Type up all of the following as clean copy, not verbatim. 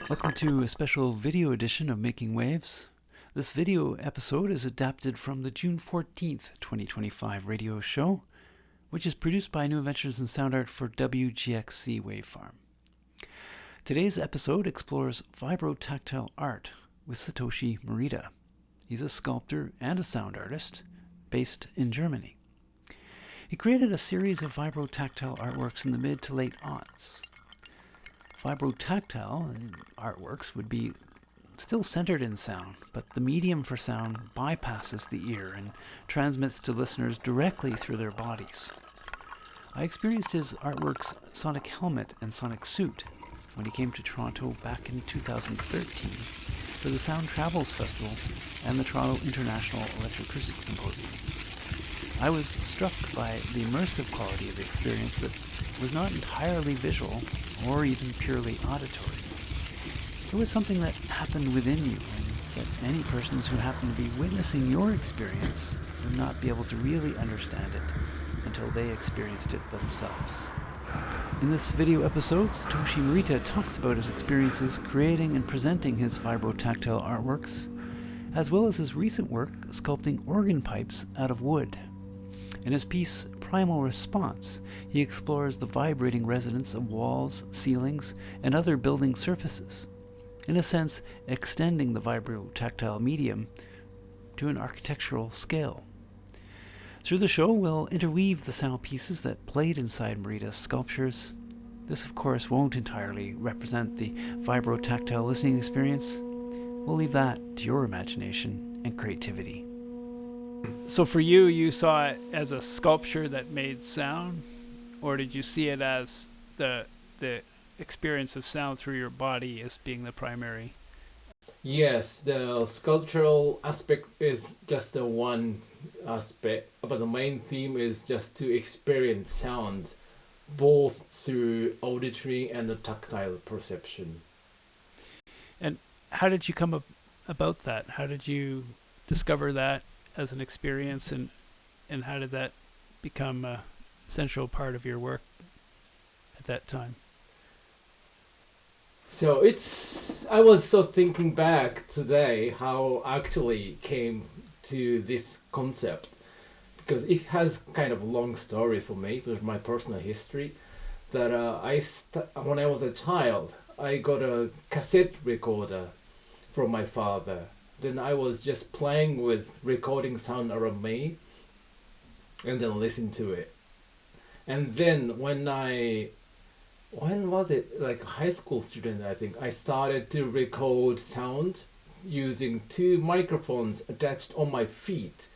Welcome to a special video edition of Making Waves. This video episode is adapted from the June 14th, 2025 radio show, which is produced by New Adventures in Sound Art for WGXC Wavefarm. Today's episode explores vibrotactile art with Satoshi Morita. He's a sculptor and a sound artist based in Germany. He created a series of vibrotactile artworks in the mid to late aughts. Vibrotactile artworks would be still centered in sound, but the medium for sound bypasses the ear and transmits to listeners directly through their bodies. I experienced his artworks Sonic Helmet and Sonic Suit when he came to Toronto back in 2013 for the Sound Travels Festival and the Toronto International Electroacoustic Symposium. I was struck by the immersive quality of the experience that was not entirely visual or even purely auditory. It was something that happened within you, and that many persons who happen to be witnessing your experience would not be able to really understand it until they experienced it themselves. In this video episode, Satoshi Morita talks about his experiences creating and presenting his vibrotactile artworks, as well as his recent work sculpting organ pipes out of wood. In his piece, Primal Response, he explores the vibrating resonance of walls, ceilings, and other building surfaces, in a sense extending the vibrotactile medium to an architectural scale. Through the show, we'll interweave the sound pieces that played inside Morita's sculptures. This, of course, won't entirely represent the vibrotactile listening experience. We'll leave that to your imagination and creativity. So for you, you saw it as a sculpture that made sound, or did you see it as the experience of sound through your body as being the primary? Yes, the sculptural aspect is just the one aspect, but the main theme is just to experience sound both through auditory and the tactile perception. And how did you come about that? How did you discover that as an experience, and how did that become a central part of your work at that time? So I was so thinking back today how I actually came to this concept, because it has kind of a long story for me with my personal history. That when I was a child, I got a cassette recorder from my father. Then I was just playing with recording sound around me and then listen to it. And then when was it, like high school student, I think, I started to record sound using two microphones attached on my feet.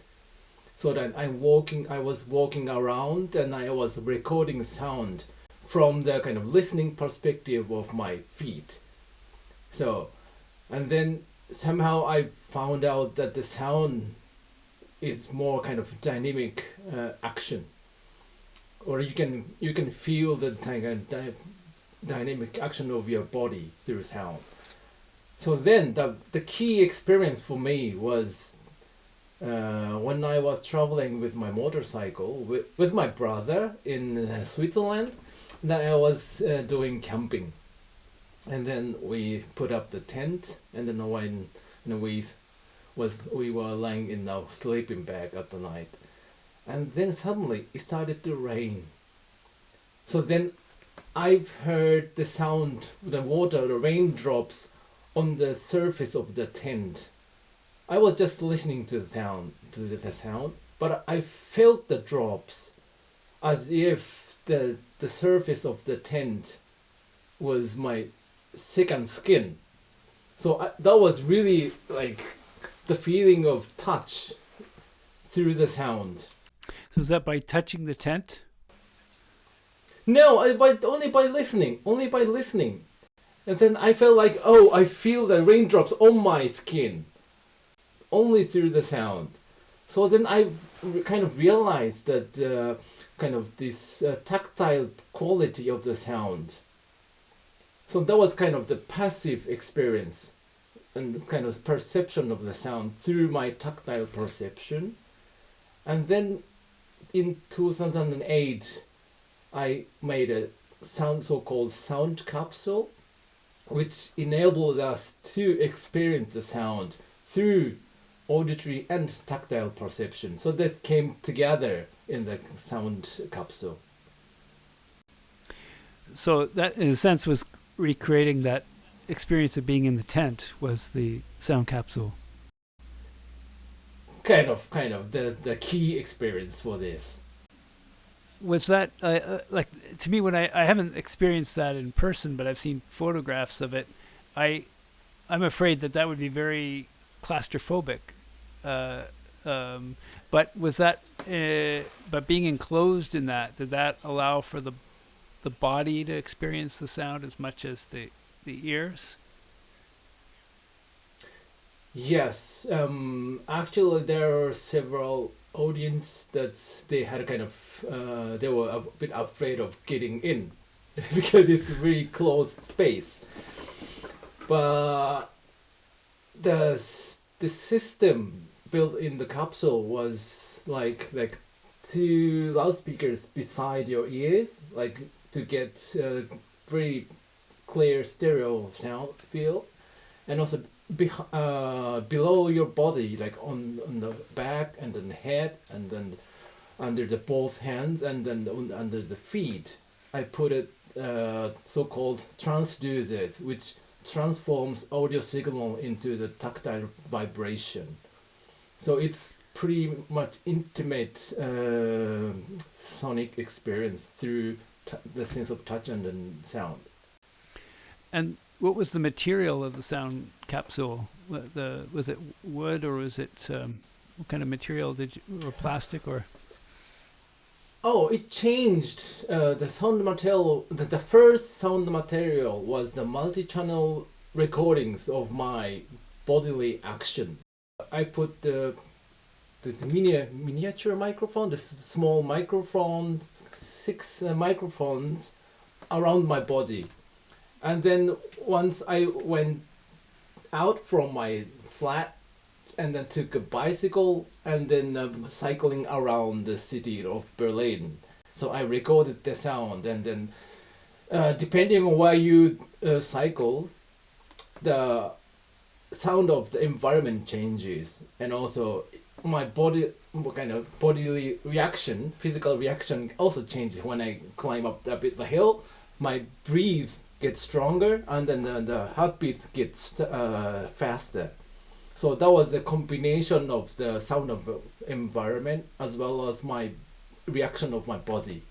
So that I was walking around and I was recording sound from the kind of listening perspective of my feet. So, and then somehow I found out that the sound is more kind of dynamic action, or you can feel the dynamic action of your body through sound. So then the key experience for me was when I was traveling with my motorcycle with my brother in Switzerland. That I was doing camping. And then we put up the tent, and then when we were lying in our sleeping bag at the night, and then suddenly it started to rain. So then I've heard the sound, the raindrops on the surface of the tent. I was just listening to the sound, but I felt the drops, as if the surface of the tent was my second skin. So that was really like the feeling of touch through the sound. So is that by touching the tent? No, only by listening. And then I felt like, oh, I feel the raindrops on my skin. Only through the sound. So then I kind of realized that kind of this tactile quality of the sound. So that was kind of the passive experience and kind of perception of the sound through my tactile perception. And then in 2008, I made a so-called sound capsule which enabled us to experience the sound through auditory and tactile perception. So that came together in the sound capsule. So that, in a sense, was recreating that experience of being in the tent was the sound capsule. Kind of the key experience for this. Was that like, to me, when I haven't experienced that in person, but I've seen photographs of it, I'm afraid that would be very claustrophobic. But was that but being enclosed in that, did that allow for the body to experience the sound as much as the ears? Yes, actually there are several audience that they had kind of they were a bit afraid of getting in because it's a really closed space. But the system built in the capsule was like two loudspeakers beside your ears, like to get very clear stereo sound field, and also below your body, like on the back and then the head and then under the both hands and then under the feet, I put it so-called transducers, which transforms audio signal into the tactile vibration. So it's pretty much intimate sonic experience through the sense of touch and then sound. And what was the material of the sound capsule? Was it wood, or was it what kind of material or plastic, or? Oh, it changed. The sound material. The first sound material was the multi-channel recordings of my bodily action. I put this miniature microphone, this small microphone, 6 microphones around my body. And then once I went out from my flat and then took a bicycle and then cycling around the city of Berlin. So I recorded the sound, and then depending on where you cycle, the sound of the environment changes, and also my body, kind of bodily reaction, physical reaction also changes. When I climb up a bit the hill, my breath gets stronger, and then the heartbeat gets faster. So that was the combination of the sound of the environment as well as my reaction of my body.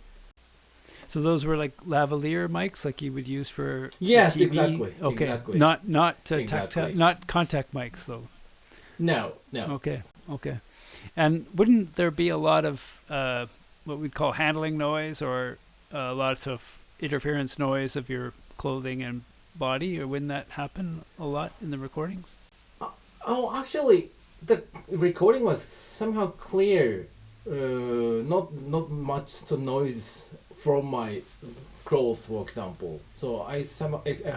So those were like lavalier mics, like you would use for Yes, TV? exactly. Okay, Exactly. not Exactly. tactile, not contact mics though. No. Okay. And wouldn't there be a lot of what we'd call handling noise, or lots of interference noise of your clothing and body, or wouldn't that happen a lot in the recordings? Oh, actually, the recording was somehow clear. Not much noise from my clothes, for example. So I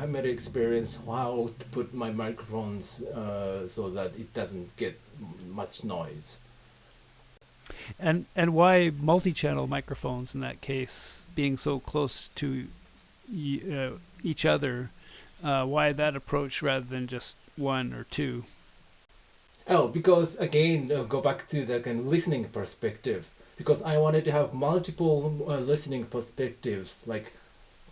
made an experience how to put my microphones so that it doesn't get much noise. And why multi-channel microphones in that case, being so close to each other? Why that approach rather than just one or two? Oh, because again, go back to the kind of listening perspective. Because I wanted to have multiple listening perspectives, like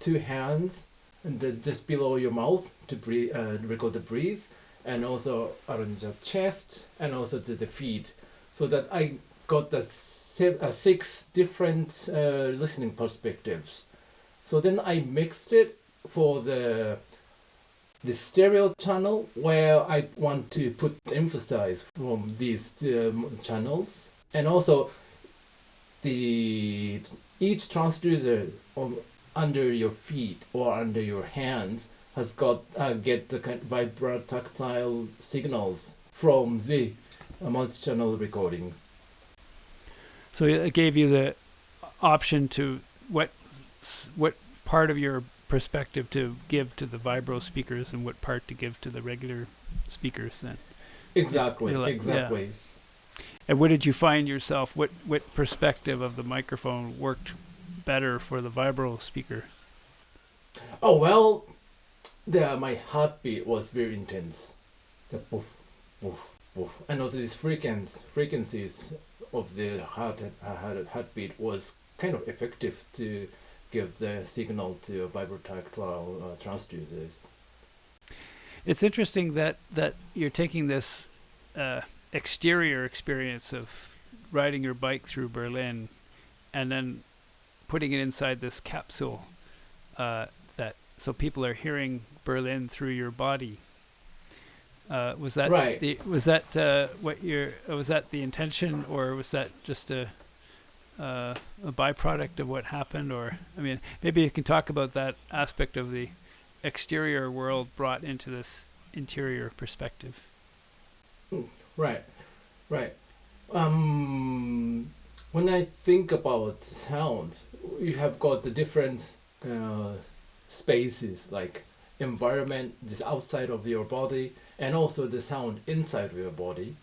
2 hands and then just below your mouth to breathe, record the breath, and also around the chest and also to the feet, so that I got the 6 different listening perspectives. So then I mixed it for the stereo channel, where I want to put emphasis from these channels, and also each transducer under your feet or under your hands has got get the kind of vibratactile signals from the multi-channel recordings. So it gave you the option to what part of your perspective to give to the vibro speakers and what part to give to the regular speakers then. Exactly. Yeah. And what did you find yourself, what perspective of the microphone worked better for the vibro speaker? Oh, well, my heartbeat was very intense. The poof, poof, poof. And also these frequencies of the heartbeat was kind of effective to give the signal to vibrotactile transducers. It's interesting that you're taking this exterior experience of riding your bike through Berlin and then putting it inside this capsule that so people are hearing Berlin through your body. Was that right? Was that the intention, or was that just a byproduct of what happened? Or I mean, maybe you can talk about that aspect of the exterior world brought into this interior perspective. Right. When I think about sound, you have got the different spaces, like environment, this outside of your body, and also the sound inside of your body,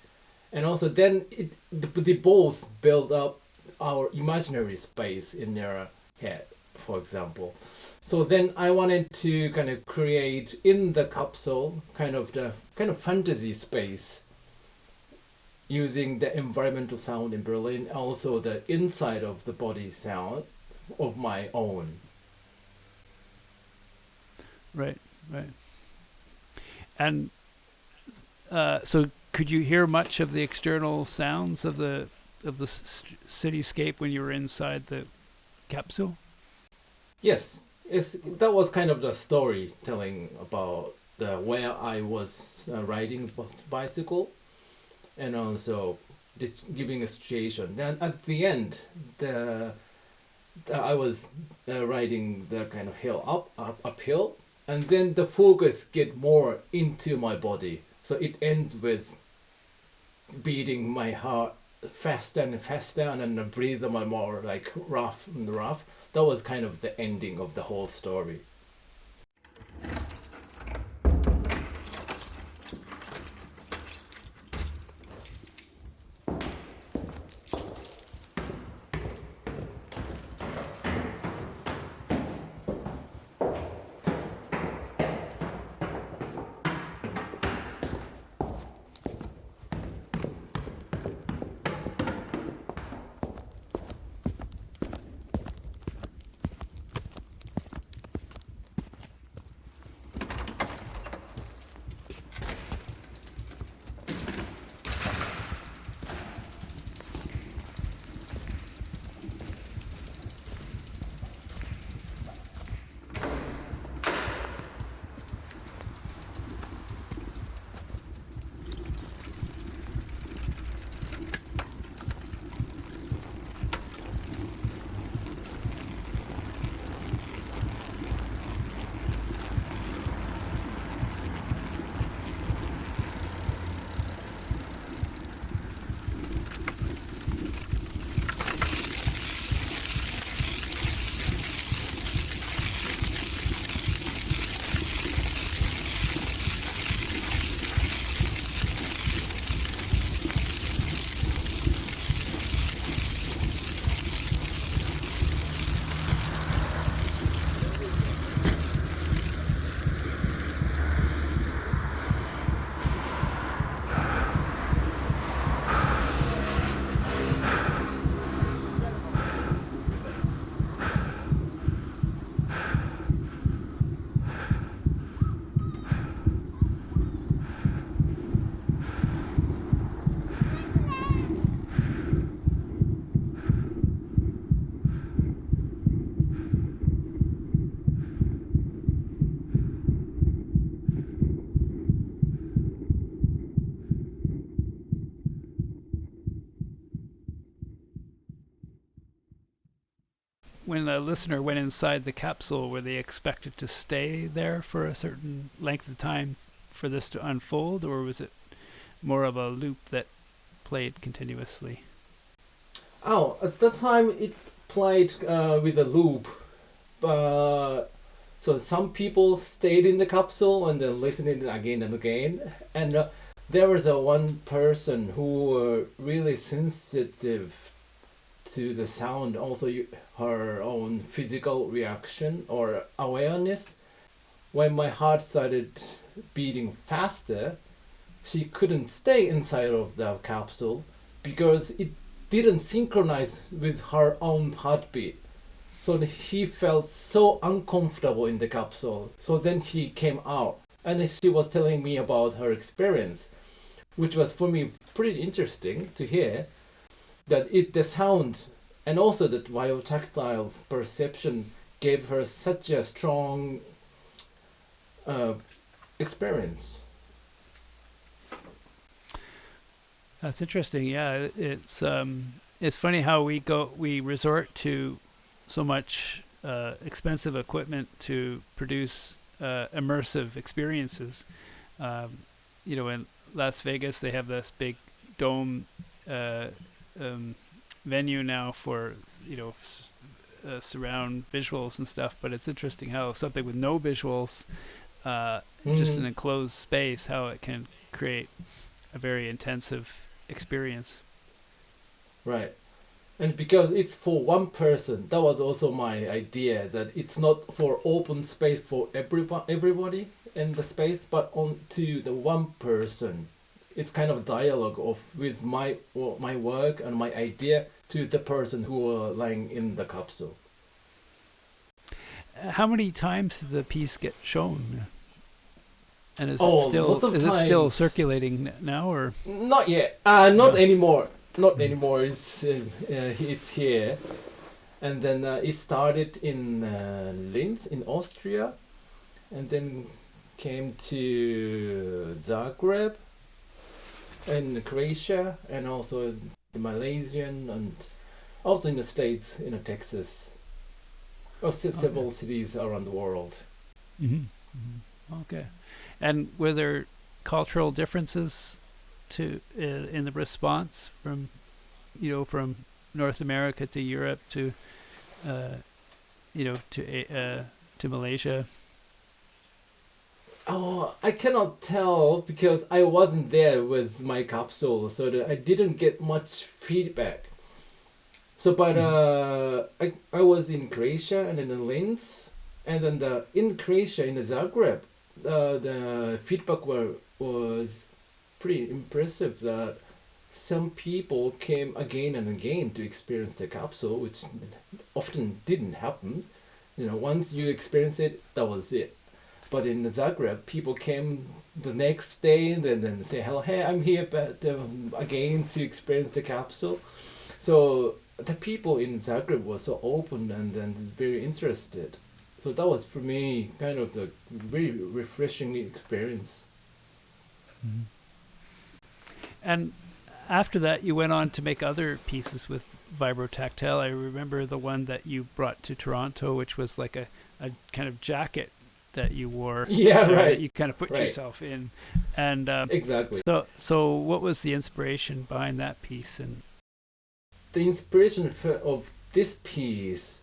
and also then they both build up our imaginary space in your head, for example. So then I wanted to kind of create in the capsule kind of fantasy space using the environmental sound in Berlin, also the inside of the body sound of my own. Right. And so could you hear much of the external sounds of the cityscape when you were inside the capsule? Yes, that was kind of the storytelling about the where I was riding bicycle, and also this giving a situation. And at the end, I was riding the kind of hill uphill, and then the focus get more into my body. So it ends with beating my heart faster and faster, and then breathe my more like rough and rough. That was kind of the ending of the whole story. When the listener went inside the capsule, were they expected to stay there for a certain length of time for this to unfold, or was it more of a loop that played continuously? Oh, at that time it played with a loop, but so some people stayed in the capsule and then listening again and again, and there was one person who were really sensitive to the sound, also her own physical reaction or awareness. when my heart started beating faster, she couldn't stay inside of the capsule because it didn't synchronize with her own heartbeat. So he felt so uncomfortable in the capsule. So then he came out and she was telling me about her experience, which was for me pretty interesting to hear that the sound and also the biotactile perception gave her such a strong experience. That's interesting. Yeah, it's funny how we resort to so much expensive equipment to produce immersive experiences. In Las Vegas, they have this big dome venue now for surround visuals and stuff. But it's interesting how something with no visuals, just an enclosed space, how it can create a very intensive experience. Right. And because it's for one person, that was also my idea, that it's not for open space for everybody in the space, but on to the one person. It's kind of dialogue with my work and my idea to the person who are lying in the capsule. How many times does the piece get shown? And is it still circulating now, or not yet? Not anymore. Not anymore. It's here, and then it started in Linz in Austria, and then came to Zagreb, and Croatia, and also the Malaysian, and also in the States, in Texas, several cities around the world. Mm-hmm. Mm-hmm. Okay. And were there cultural differences in the response from North America to Europe to Malaysia? Oh, I cannot tell because I wasn't there with my capsule, so that I didn't get much feedback. So, but I was in Croatia and then in Linz, and then in Croatia in the Zagreb. The feedback was pretty impressive, that some people came again and again to experience the capsule, which often didn't happen. Once you experience it, that was it. But in Zagreb, people came the next day and then say, "Hello, hey, I'm here again to experience the capsule." So the people in Zagreb were so open and very interested. So that was for me kind of the very refreshing experience. Mm-hmm. And after that, you went on to make other pieces with Vibrotactile. I remember the one that you brought to Toronto, which was like a kind of jacket that you wore. Yeah, right. That you kind of put yourself in. And exactly. So what was the inspiration behind that piece? And the inspiration of this piece,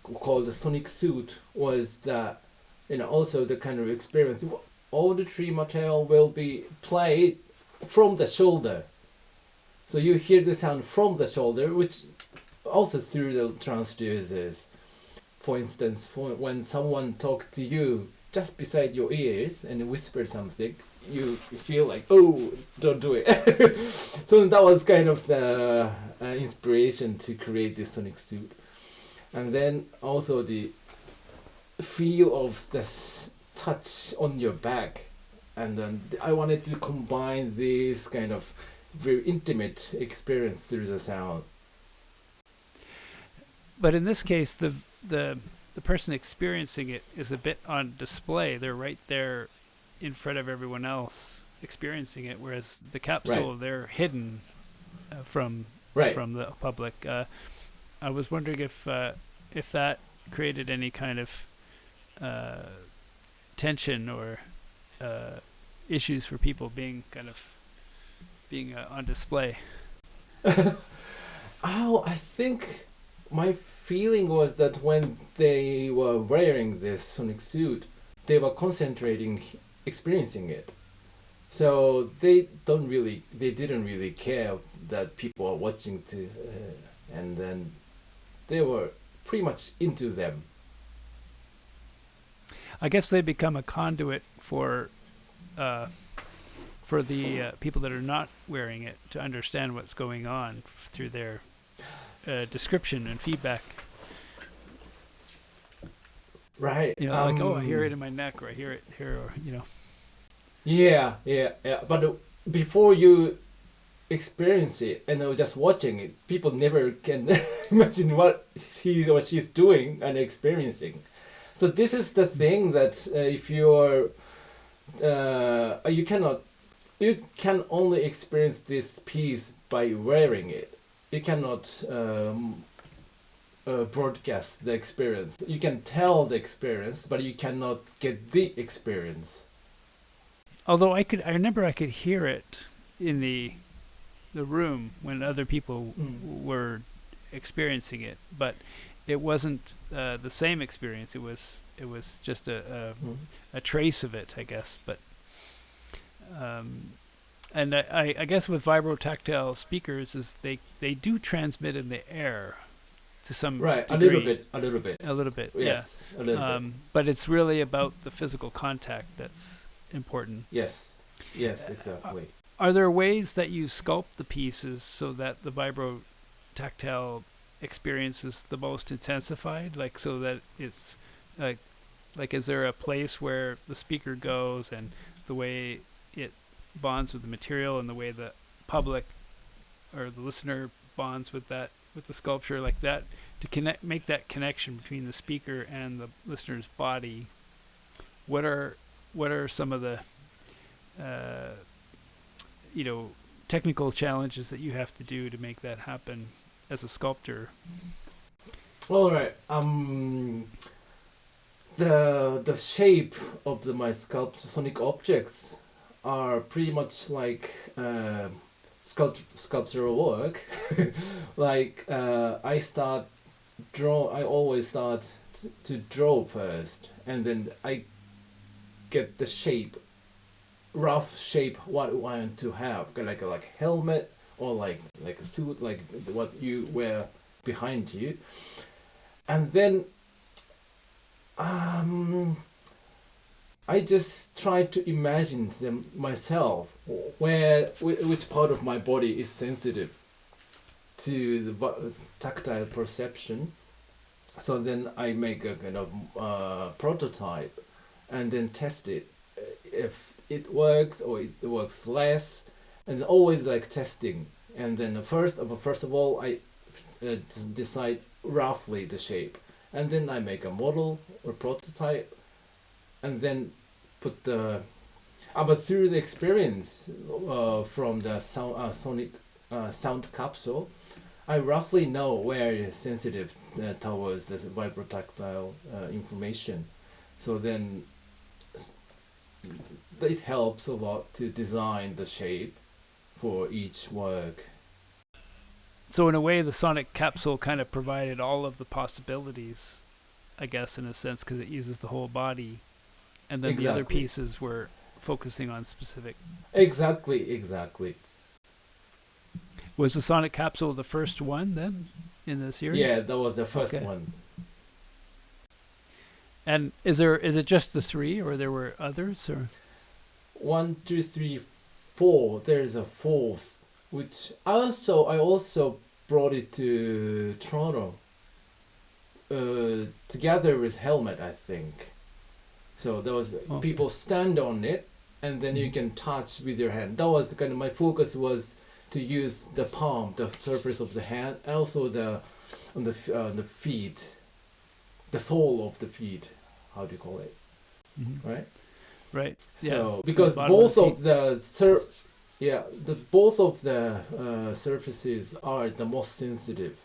called the Sonic Suit, was that also the kind of experience. Auditory material will be played from the shoulder, so you hear the sound from the shoulder, which also through the transducers. For instance, when someone talks to you just beside your ears and whisper something, you feel like, oh, don't do it. So that was kind of the inspiration to create this Sonic Suit. And then also the feel of the touch on your back. And then I wanted to combine this kind of very intimate experience through the sound. But in this case, the person experiencing it is a bit on display. They're right there in front of everyone else experiencing it, whereas the capsule, they're hidden from the public. I was wondering if that created any kind of tension or issues for people being on display. I think my feeling was that when they were wearing this Sonic Suit, they were concentrating, experiencing it. So they didn't really care that people are watching and then they were pretty much into them. I guess they become a conduit for the people that are not wearing it to understand what's going on through their description and feedback. Right. You know, like, oh, I hear it in my neck, or I hear it here, or you know. Yeah. But before you experience it and just watching it, people never can imagine what he or she's doing and experiencing. So this is the thing that if you're, you can only experience this piece by wearing it. You cannot broadcast the experience. You can tell the experience, but you cannot get the experience. Although I remember I could hear it in the room when other people were experiencing it, but it wasn't the same experience. It was just a trace of it, I guess. But and I guess with vibrotactile speakers is they do transmit in the air to some Right, degree. a little bit. Yes, yeah. a little bit. But it's really about the physical contact that's important. Yes, exactly. Are there ways that you sculpt the pieces so that the vibrotactile experience is the most intensified? Like, so that it's like is there a place where the speaker goes and the way it bonds with the material and the way the public or the listener bonds with the sculpture, like that, to make that connection between the speaker and the listener's body? What are some of the technical challenges that you have to do to make that happen as a sculptor? All right. The shape of my sonic objects are pretty much like sculptural work. Like I always start to draw first, and then I get the shape, rough shape what I want to have, like a helmet or like a suit, like what you wear behind you, and then I just try to imagine them myself, which part of my body is sensitive to the tactile perception. So then I make a kind of prototype, and then test it if it works or it works less, and always like testing. And then first of all, I decide roughly the shape, and then I make a model or prototype, and then put the but through the experience from the sonic sound capsule, I roughly know where it's sensitive towards the vibrotactile information. So then it helps a lot to design the shape for each work. So in a way, the sonic capsule kind of provided all of the possibilities, I guess, in a sense, because it uses the whole body, and then the other pieces were focusing on specific. Exactly. Was the sonic capsule the first one then in the series? Yeah, that was the first one. And is it just the three, or there were others, or? 1, 2, 3, 4. There's a fourth, which I also brought it to Toronto. Together with helmet, I think. So there was people stand on it, and then you can touch with your hand. That was kind of my focus, was to use the palm, the surface of the hand, and also the feet, the sole of the feet. How do you call it? Mm-hmm. Right. Yeah. So because both of the surfaces are the most sensitive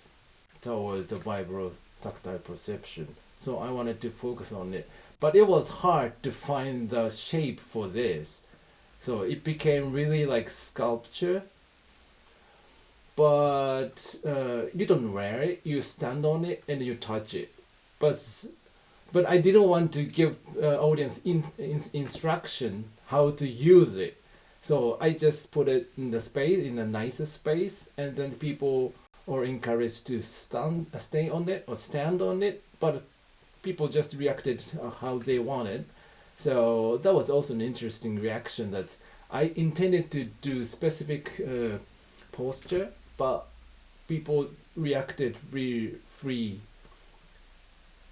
towards the vibrotactile perception. So I wanted to focus on it, but it was hard to find the shape for this. So it became really like sculpture. But you don't wear it. You stand on it and you touch it. But I didn't want to give audience instruction how to use it. So I just put it in the space, in a nicer space, and then people are encouraged to stay on it or stand on it. But people just reacted how they wanted. So that was also an interesting reaction that I intended to do specific posture, but people reacted really free,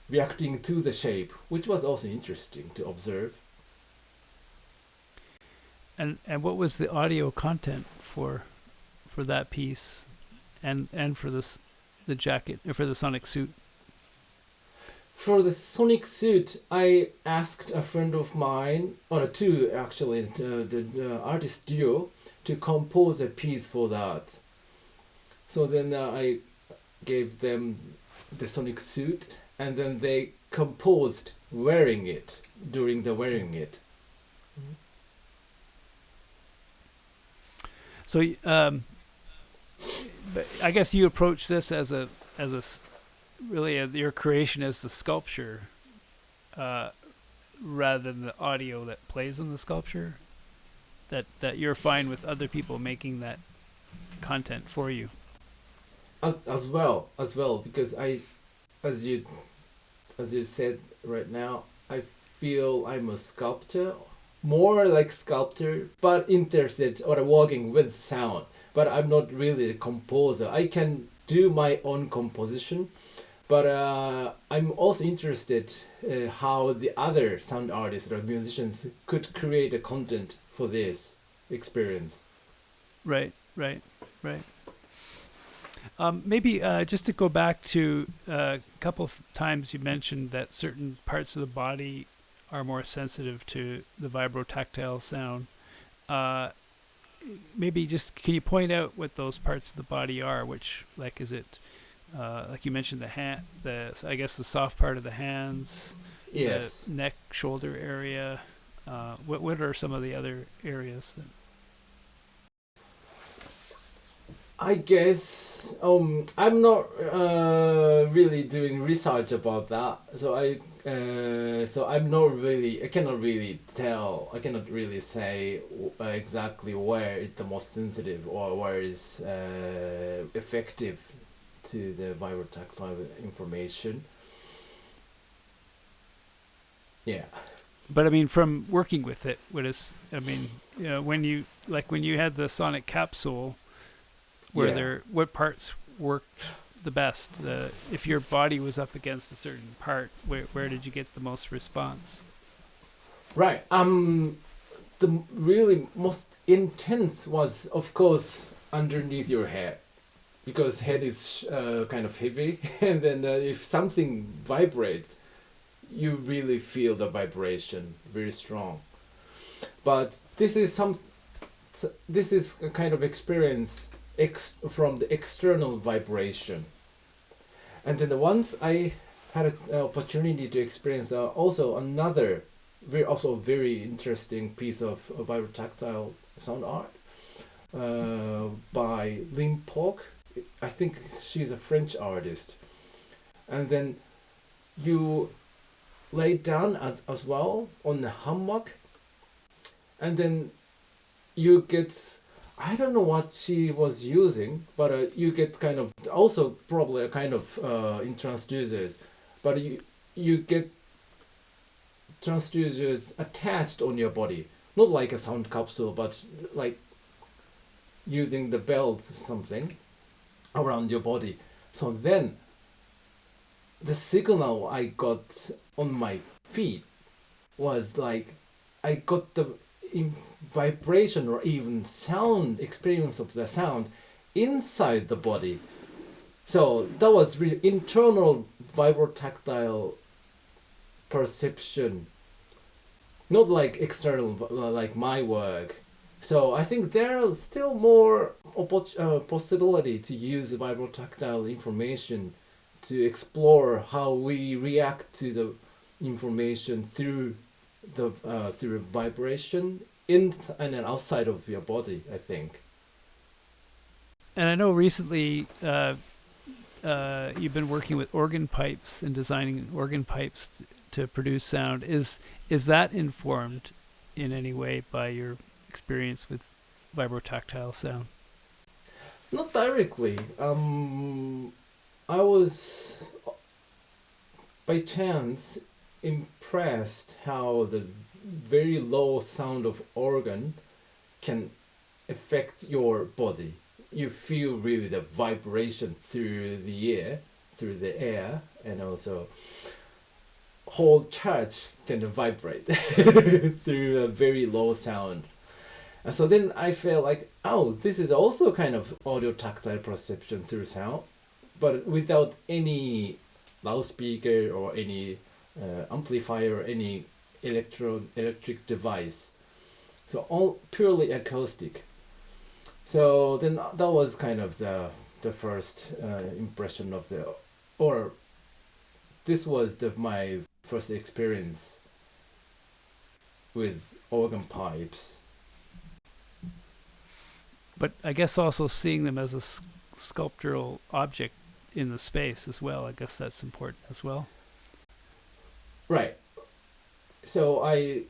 reacting to the shape, which was also interesting to observe. And what was the audio content for that piece, and for the jacket, for the sonic suit? For the sonic suit, I asked a friend of mine, or two actually, the artist duo, to compose a piece for that. So then I gave them the sonic suit, and then they composed wearing it during the wearing it. So, but I guess you approach this as your creation as the sculpture, rather than the audio that plays on the sculpture. That you're fine with other people making that content for you. As well, because as you said right now, I feel I'm a sculptor, more like sculptor, but interested or working with sound. But I'm not really a composer. I can do my own composition, but I'm also interested how the other sound artists or musicians could create a content for this experience. Right. Maybe just to go back to a couple of times you mentioned that certain parts of the body are more sensitive to the vibrotactile sound. Maybe just can you point out what those parts of the body are? Which, like, is it like you mentioned I guess the soft part of the hands, Yes. the neck, shoulder area. What are some of the other areas that? I guess I'm not really doing research about that, so I cannot really tell. I cannot really say exactly where it's the most sensitive or where is effective to the vibrotactile information. Yeah. But I mean, from working with it, when you had the sonic capsule. What parts worked the best? If your body was up against a certain part, where did you get the most response? Right. The really most intense was, of course, underneath your head, because head is kind of heavy, and then if something vibrates, you really feel the vibration very strong. But this is a kind of experience from the external vibration. And then once I had an opportunity to experience also another very interesting piece of vibrotactile sound art by Lynn Polk. I think she's a French artist. And then you lay down as well on the hammock, and then you get, I don't know what she was using, but you get kind of also probably a kind of in transducers, but you get transducers attached on your body, not like a sound capsule, but like using the belts or something around your body. So then the signal I got on my feet was like I got the vibration or even sound experience of the sound inside the body. So that was really internal vibrotactile perception, not like external like my work. So I think there are still more possibility to use vibrotactile information to explore how we react to the information through vibration in and then outside of your body, I think. And I know recently you've been working with organ pipes and designing organ pipes to produce sound. Is that informed in any way by your experience with vibrotactile sound? Not directly. I was by chance impressed how the very low sound of organ can affect your body. You feel really the vibration through the air, and also whole church can vibrate through a very low sound. And so then I felt like, oh, this is also kind of audio tactile perception through sound, but without any loudspeaker or any amplifier or any electric device. So all purely acoustic. So then that was kind of the first impression of or this was my first experience with organ pipes. But I guess also seeing them as a sculptural object in the space as well. I guess that's important as well. Right. So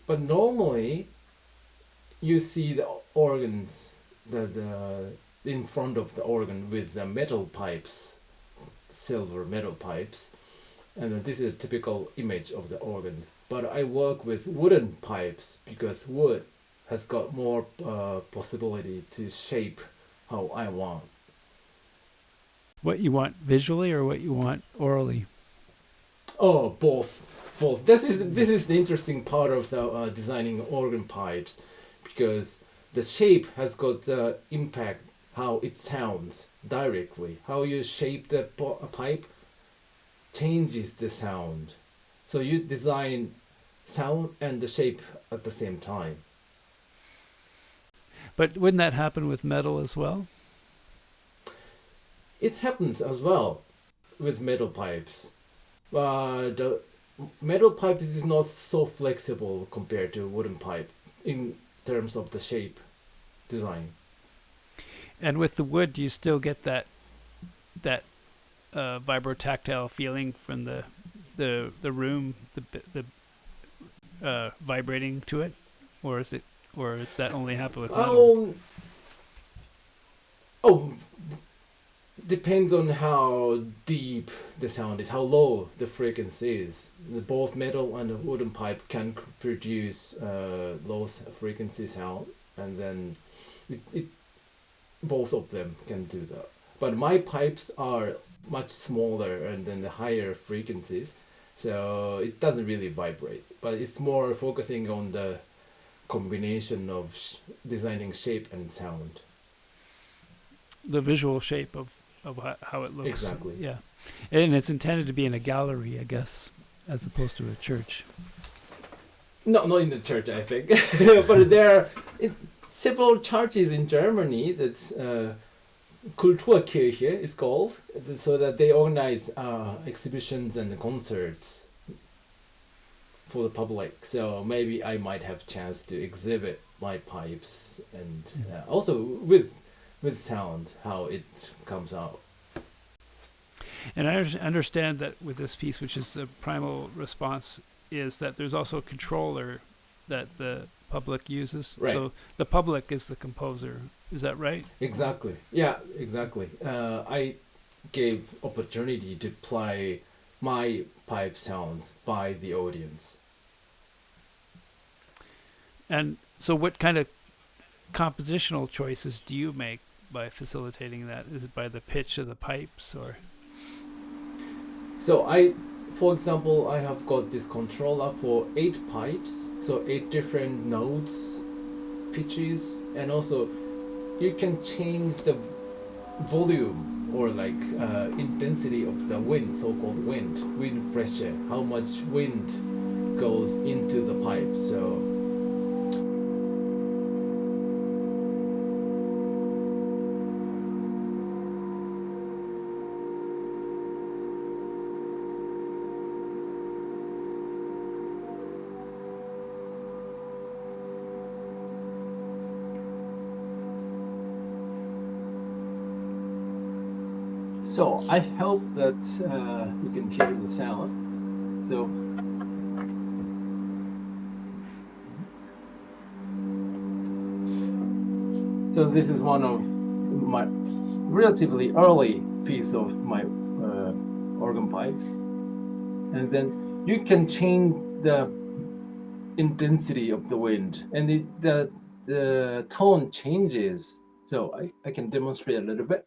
but normally you see the organs, the in front of the organ with the metal pipes, silver metal pipes, and this is a typical image of the organs. But I work with wooden pipes because wood has got more possibility to shape how I want. What you want visually or what you want orally? Oh, both. This is the interesting part of the designing organ pipes, because the shape has got impact how it sounds directly. How you shape the pipe changes the sound. So you design sound and the shape at the same time. But wouldn't that happen with metal as well? It happens as well with metal pipes. The metal pipe is not so flexible compared to wooden pipe in terms of the shape design. And with the wood, do you still get that vibrotactile feeling from the room, the vibrating to it, or does that only happen with metal? Depends on how deep the sound is, how low the frequency is. Both metal and the wooden pipe can produce low frequency sound, and then it both of them can do that. But my pipes are much smaller and then the higher frequencies, so it doesn't really vibrate. But it's more focusing on the combination of designing shape and sound. The visual shape of how it looks. Exactly. Yeah. And it's intended to be in a gallery, I guess, as opposed to a church. No, not in the church, I think. But there are several churches in Germany that's Kulturkirche is called, so that they organize exhibitions and concerts for the public. So maybe I might have chance to exhibit my pipes and also with sound, how it comes out. And I understand that with this piece, which is the primal response, is that there's also a controller that the public uses. Right. So the public is the composer. Is that right? Exactly. Yeah, exactly. I gave opportunity to play my pipe sounds by the audience. And so what kind of compositional choices do you make by facilitating that? Is it by the pitch of the pipes, or? So for example, I have got this controller for 8 pipes, so 8 different notes, pitches, and also you can change the volume or like intensity of the wind, so-called wind pressure, how much wind goes into the pipe. So So I hope that you can hear the sound. So this is one of my relatively early piece of my organ pipes. and then you can change the intensity of the wind, and the tone changes. So I can demonstrate a little bit.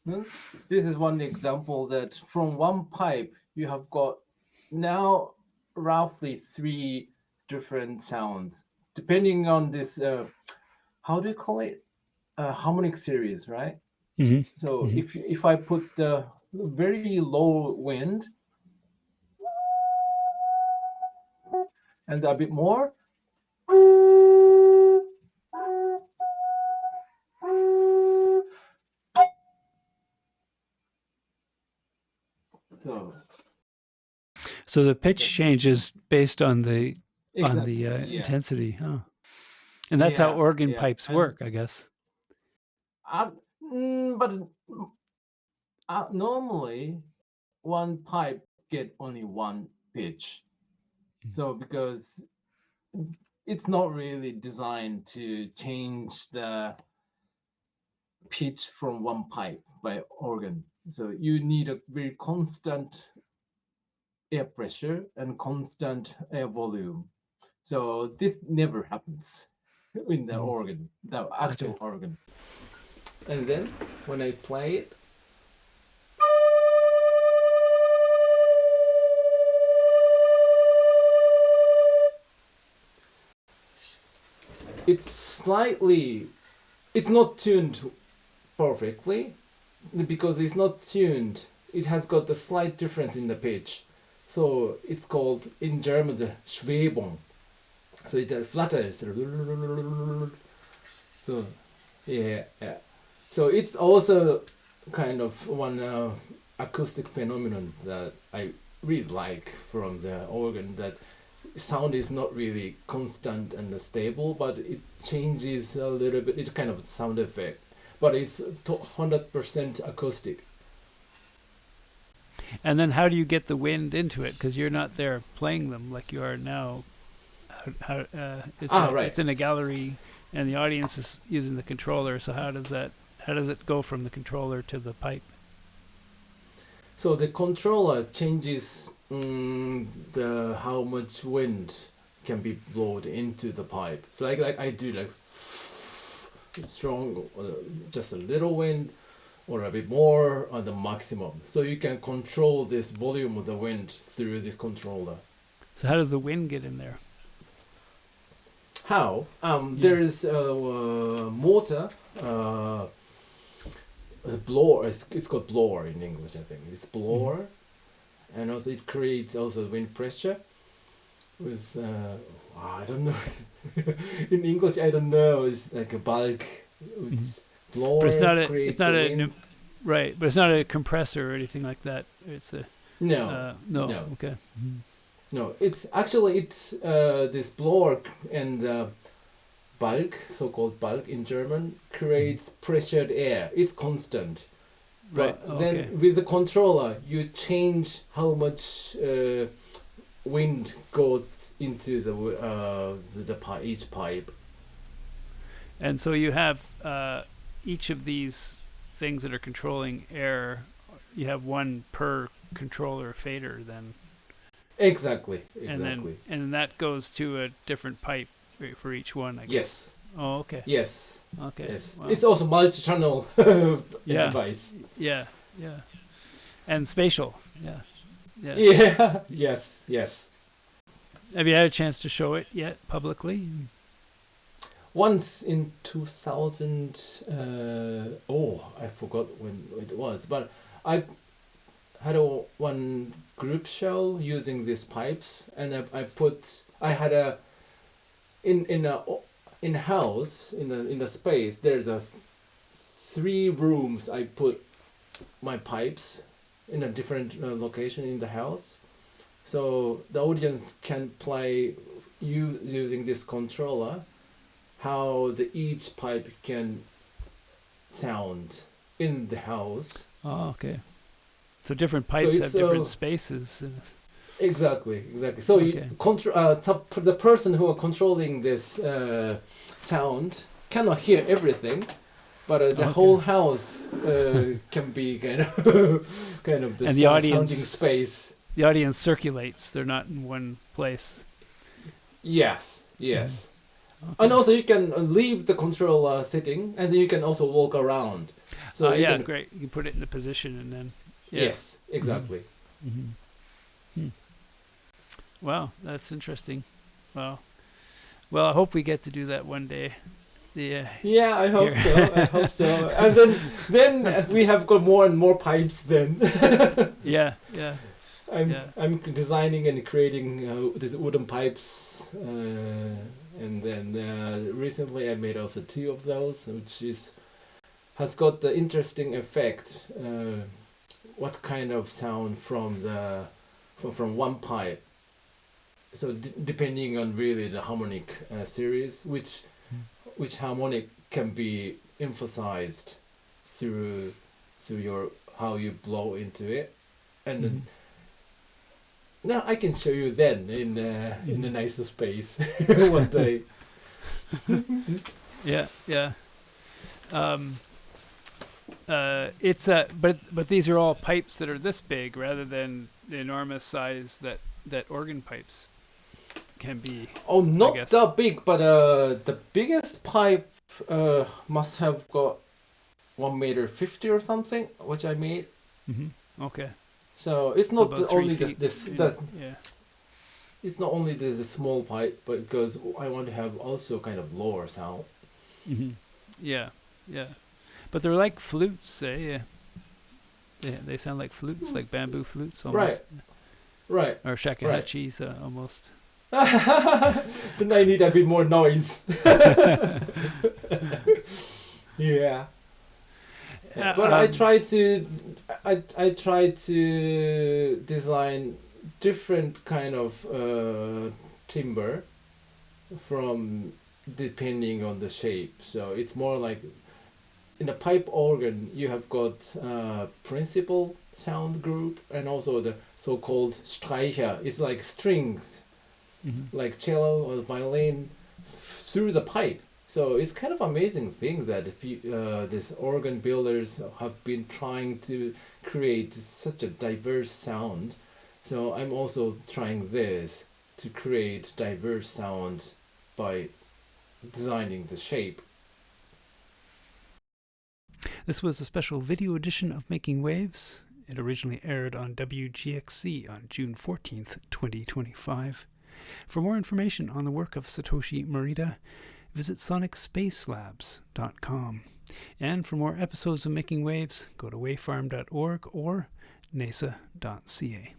Mhm. This is one example that from one pipe you have got now roughly 3 different sounds depending on this how do you call it, harmonic series, right? Mhm. So Mhm. if I put the very low wind and a bit more, so So the pitch that's changes based on the exactly, yeah, intensity, huh? And that's how organ yeah, pipes and work, I guess. but normally one pipe get only one pitch. So because it's not really designed to change the pitch from one pipe by organ. So you need a very constant air pressure and constant air volume. So this never happens in the Mhm. organ, the Okay. actual organ. And then when I play it, it's slightly, it's not tuned perfectly because it's not tuned. It has got a slight difference in the pitch. So it's called in German the Schwebung. So it flutters. So yeah. So it's also kind of one acoustic phenomenon that I really like from the organ, that sound is not really constant and stable, but it changes a little bit. It's kind of sound effect, but it's 100% acoustic. And then how do you get the wind into it? Because you're not there playing them like you are now. Right. It's in a gallery, and the audience is using the controller. So how does it go from the controller to the pipe? So the controller changes the how much wind can be blown into the pipe. So like I do like strong, just a little wind, or a bit more on the maximum. So you can control this volume of the wind through this controller. So how does the wind get in there? How? Yeah. There is a motor, a blower. It's called blower in English, I think. It's blower, and also it creates also wind pressure. With I don't know. In English, I don't know. It's like a bulk. It's blower But create it's not the a wind. right. But it's not a compressor or anything like that. It's a No, no. no. Okay. No, it's actually this blower and bulk, so-called bulk in German, creates pressured air. It's constant. Right. But then Okay. with the controller, you change how much wind goes into each pipe. And so you have each of these things that are controlling air. You have one per controller fader then. Exactly. And then that goes to a different pipe for each one, I guess. Yes. Oh, okay. Yes. Okay. Yes. Wow. It's also multi-channel Yeah. device. Yeah. And spatial. Yeah. Yeah. Yes. Have you had a chance to show it yet publicly? Once in 2000, I forgot when it was, but I had one group show using these pipes, and I had a in house in the space. There's a 3 rooms. I put my pipes in a different location in the house, so the audience can play using this controller how each pipe can sound. in the house. Oh, okay. So different pipes have it's, different spaces. Exactly. So Okay. the person who are controlling this sound cannot hear everything, but the Okay. whole house can be kind of the And the sounding audience- space. The audience circulates. They're not in one place. Yes. Okay. And also you can leave the control setting, and then you can also walk around. So you yeah, can, great. You can put it in a position and then. Yeah. yes, exactly. Wow, that's interesting. Wow. Well, I hope we get to do that one day. The Yeah, I hope Here. so. I hope so. And then we have got more and more pipes. Then yeah. I'm designing and creating these wooden pipes, and then recently I made also 2 of those, which has got the interesting effect. What kind of sound from one pipe? So depending on really the harmonic series, which harmonic can be emphasized through your how you blow into it, and then now I can show you then in a nicer space one day. Yeah. It's but these are all pipes that are this big rather than the enormous size that organ pipes can be. Oh, not guess. that big, but the biggest pipe must have got 1.50 m or something, which I made. Okay. So it's not About 3 only feet this in- that yeah. it's not only the small pipe, but because I want to have also kind of lower sound. Yeah. But they're like flutes, eh? Yeah, they sound like flutes, like bamboo flutes almost. Right. Or shakuhachis almost. Then I need a bit more noise. Yeah. But I try to design different kind of timber from depending on the shape. So it's more like in a pipe organ you have got principal sound group and also the so-called Streicher. It's like strings, like cello or violin through the pipe. So it's kind of amazing thing that these organ builders have been trying to create such a diverse sound. So I'm also trying this to create diverse sounds by designing the shape. This was a special video edition of Making Waves. It originally aired on WGXC on June 14th, 2025. For more information on the work of Satoshi Morita, visit sonicSpacelabs.com. And for more episodes of Making Waves, go to wavefarm.org or nasa.ca.